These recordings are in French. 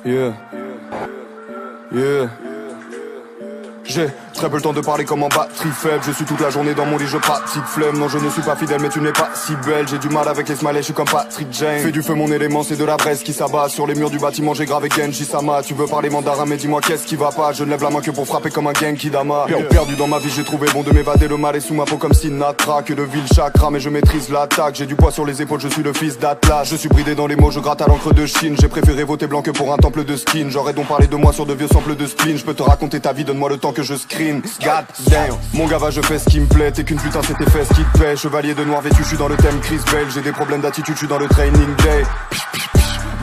Yeah. Yeah. J'ai très peu le temps de parler comme en batterie faible. Je suis toute la journée dans mon lit, je pratique flemme. Non, je ne suis pas fidèle, mais tu n'es pas si belle. J'ai du mal avec les smileys, je suis comme Patrick Jane. Fais du feu mon élément, c'est de la braise qui s'abat. Sur les murs du bâtiment, j'ai gravé Genji Sama. Tu veux parler mandarin, mais dis-moi qu'est-ce qui va pas. Je ne lève la main que pour frapper comme un Genki Dama. Perdu dans ma vie, j'ai trouvé bon de m'évader. Le mal est sous ma peau comme Sinatra. Que de ville chakra, mais je maîtrise l'attaque. J'ai du poids sur les épaules, je suis le fils d'Atlas. Je suis bridé dans les mots, je gratte à l'encre de Chine. J'ai préféré voter blanc que pour un temple de skin. J'aurais donc parlé de moi sur de vieux samples de spleen. Je peux te raconter ta vie, donne-moi le temps que je screen. God damn. Mon gars va, je fais ce qui me plaît. T'es qu'une putain, c'est tes fesses qui te paient. Chevalier de noir vêtu, je suis dans le thème Chris Bell. J'ai des problèmes d'attitude, je suis dans le training day.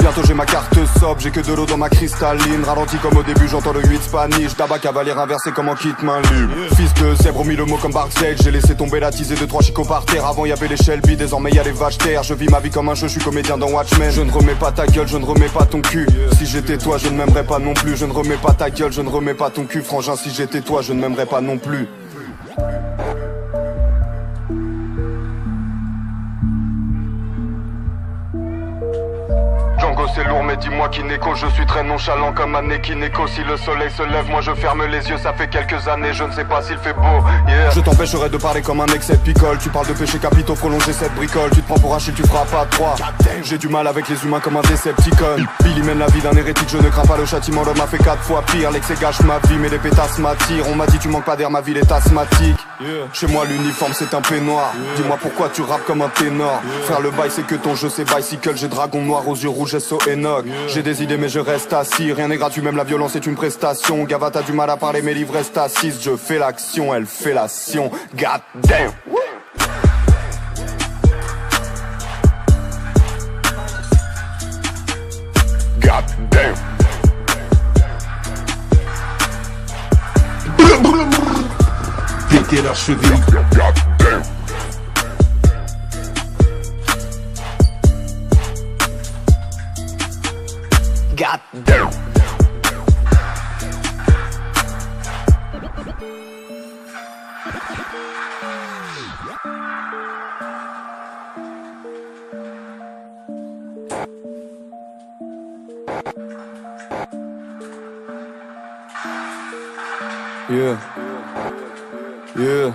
Bientôt j'ai ma carte sobre, j'ai que de l'eau dans ma cristalline. Ralenti comme au début, j'entends le 8 Spanish. D'abord cavalier inversé comme en kit main libre. Fils de zèbre, mis le mot comme Barksdale. J'ai laissé tomber la tisée de 3 chicots par terre. Avant y'avait les Shelby, désormais y'a les vaches terre. Je vis ma vie comme un jeu, je suis comédien dans Watchmen. Je ne remets pas ta gueule, je ne remets pas ton cul. Si j'étais toi, je ne m'aimerais pas non plus. Je ne remets pas ta gueule, je ne remets pas ton cul. Frangin, si j'étais toi, je ne m'aimerais pas non plus. C'est lourd mais dis-moi Kineko, je suis très nonchalant comme un Nekineko. Si le soleil se lève, moi je ferme les yeux, ça fait quelques années, je ne sais pas s'il fait beau, yeah. Je t'empêcherai de parler comme un excès de picole. Tu parles de péché capitaux, prolonger cette bricole. Tu te prends pour Achille, tu feras pas 3. J'ai du mal avec les humains comme un Decepticon. Billy mène la vie d'un hérétique, je ne crains pas le châtiment. L'homme a fait 4 fois pire, l'excès gâche ma vie, mais les pétasses m'attirent. On m'a dit tu manques pas d'air, ma ville est asthmatique, yeah. Chez moi l'uniforme c'est un peignoir, yeah. Dis-moi pourquoi tu rappes comme un ténor, yeah. Faire le bail c'est que ton jeu c'est bicycle. J'ai dragon noir aux yeux rouges, SO Enoch, yeah. J'ai des idées mais je reste assis. Rien n'est gratuit, même la violence est une prestation. Gava t'as du mal à parler, mes livres restent assises. Je fais l'action, elle fait l'action. God damn. God damn. Péter la cheville. God damn. God damn. Yeah. Yeah.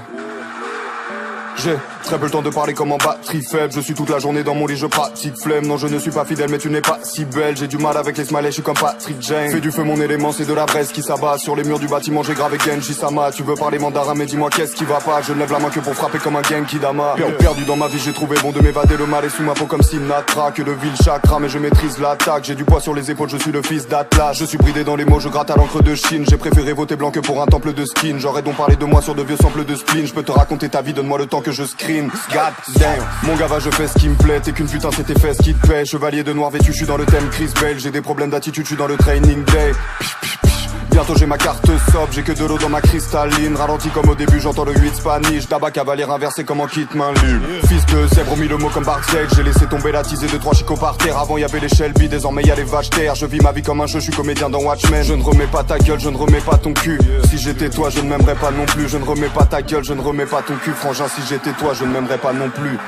J'ai très peu le temps de parler comme en batterie faible. Je suis toute la journée dans mon lit, je pratique flemme. Non, je ne suis pas fidèle, mais tu n'es pas si belle. J'ai du mal avec les smileys, je suis comme Patrick Jane. Fais du feu mon élément, c'est de la braise qui s'abat. Sur les murs du bâtiment, j'ai gravé Genji Sama. Tu veux parler mandarin, mais dis-moi qu'est-ce qui va pas. Je ne lève la main que pour frapper comme un Genki Dama. Perdu dans ma vie, j'ai trouvé bon de m'évader. Le mal est sous ma peau comme Sinatra. Que de ville chakra, mais je maîtrise l'attaque. J'ai du poids sur les épaules, je suis le fils d'Atlas. Je suis bridé dans les mots, je gratte à l'encre de Chine. J'ai préféré voter blanc que pour un temple de skin. J'aurais donc parlé de moi sur de vieux samples de spleen. Je peux te raconter ta vie, donne-moi le temps que je screen. God damn. Mon gars va, je fais ce qui me plaît. T'es qu'une putain, c'est tes fesses qui te paient. Chevalier de noir vêtu, je suis dans le thème Chris Bell. J'ai des problèmes d'attitude, je suis dans le training day. Bientôt j'ai ma carte sobre, j'ai que de l'eau dans ma cristalline. Ralenti comme au début, j'entends le 8 Spanish. D'abord cavalier inversé comme en kit main libre. Fils de zèbre, mis le mot comme Barksdale. J'ai laissé tomber la tisée de 3 chicots par terre. Avant y'avait les Shelby, désormais y'a les vaches terre. Je vis ma vie comme un jeu, je suis comédien dans Watchmen. Je ne remets pas ta gueule, je ne remets pas ton cul. Si j'étais toi, je ne m'aimerais pas non plus. Je ne remets pas ta gueule, je ne remets pas ton cul. Frangin, si j'étais toi, je ne m'aimerais pas non plus.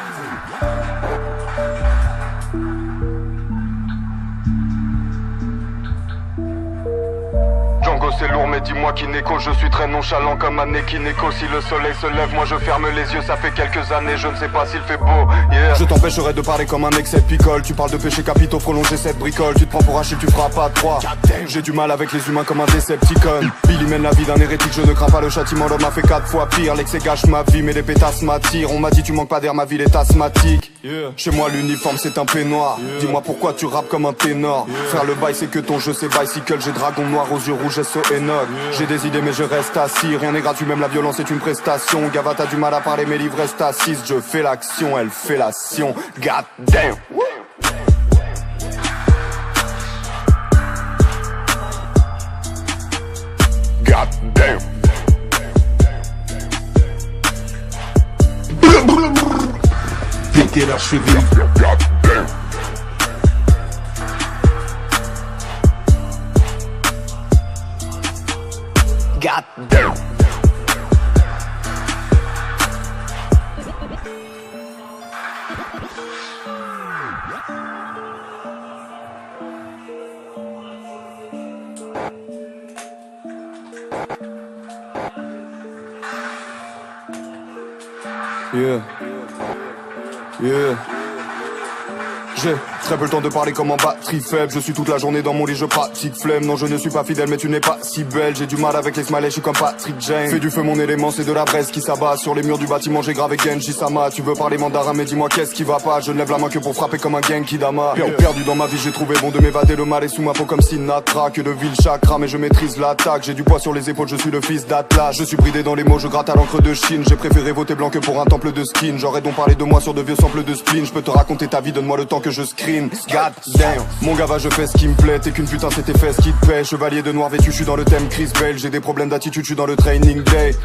C'est lourd mais dis-moi Kineko, je suis très nonchalant comme un Nekineko. Si le soleil se lève, moi je ferme les yeux, ça fait quelques années, je ne sais pas s'il fait beau, yeah. Je t'empêcherai de parler comme un excès de picole. Tu parles de péché capitaux, prolonger cette bricole. Tu te prends pour Achille, tu feras pas 3. J'ai du mal avec les humains comme un Decepticon. Billy mène la vie d'un hérétique, je ne crains pas le châtiment. L'homme a fait 4 fois pire, l'excès gâche ma vie, mais les pétasses m'attirent. On m'a dit tu manques pas d'air, ma ville est asthmatique, yeah. Chez moi l'uniforme c'est un peignoir, yeah. Dis-moi pourquoi tu rappes comme un ténor, yeah. Faire le bail c'est que ton jeu c'est bicycle. J'ai dragon noir aux yeux rouges, SO Enoch, yeah. J'ai des idées mais je reste assis. Rien n'est gratuit, même la violence est une prestation. Gava t'as du mal à parler, mes livres restent assises. Je fais l'action, elle fait l'action. God damn. God damn. Péter la cheville. God damn. God damn. Yeah. Yeah. J'ai très peu le temps de parler comme en batterie faible. Je suis toute la journée dans mon lit, je pratique flemme. Non, je ne suis pas fidèle, mais tu n'es pas si belle. J'ai du mal avec les smileys, je suis comme Patrick Jane. Fais du feu, mon élément, c'est de la braise qui s'abat. Sur les murs du bâtiment, j'ai gravé Genji Sama. Tu veux parler mandarin, mais dis-moi qu'est-ce qui va pas. Je ne lève la main que pour frapper comme un Genki Dama. Perdu dans ma vie, j'ai trouvé bon de m'évader. Le mal est sous ma peau comme Sinatra. Que de ville chakra, mais je maîtrise l'attaque. J'ai du poids sur les épaules, je suis le fils d'Atlas. Je suis bridé dans les mots, je gratte à l'encre de Chine. J'ai préféré voter blanc que pour un temple de skin. J'aurais donc parlé de moi sur de vieux samples de spleen. Je peux te raconter ta vie, donne-moi le temps que je screen. God damn, mon gars va, je fais ce qui me plaît. T'es qu'une putain, c'est tes fesses qui te paient. Chevalier de noir vêtu, je suis dans le thème Chris Bale. J'ai des problèmes d'attitude, je suis dans le training day.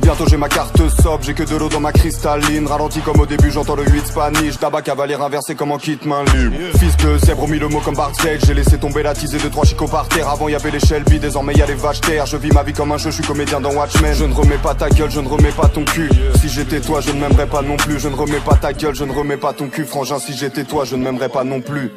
Bientôt j'ai ma carte sob, j'ai que de l'eau dans ma cristalline. Ralenti comme au début, j'entends le 8 Spanish. Tabac cavalier inversé comme en kit main libre. Fils de zèbre, mis le mot comme Bartek. J'ai laissé tomber la tisée de 3 chicots par terre. Avant y'avait les Shelby, désormais y'a les vaches terre. Je vis ma vie comme un jeu, je suis comédien dans Watchmen. Je ne remets pas ta gueule, je ne remets pas ton cul. Si j'étais toi, je ne m'aimerais pas non plus. Je ne remets pas ta gueule, je ne remets pas ton cul. Frangin, si j'étais toi, je ne m'aimerais pas non plus.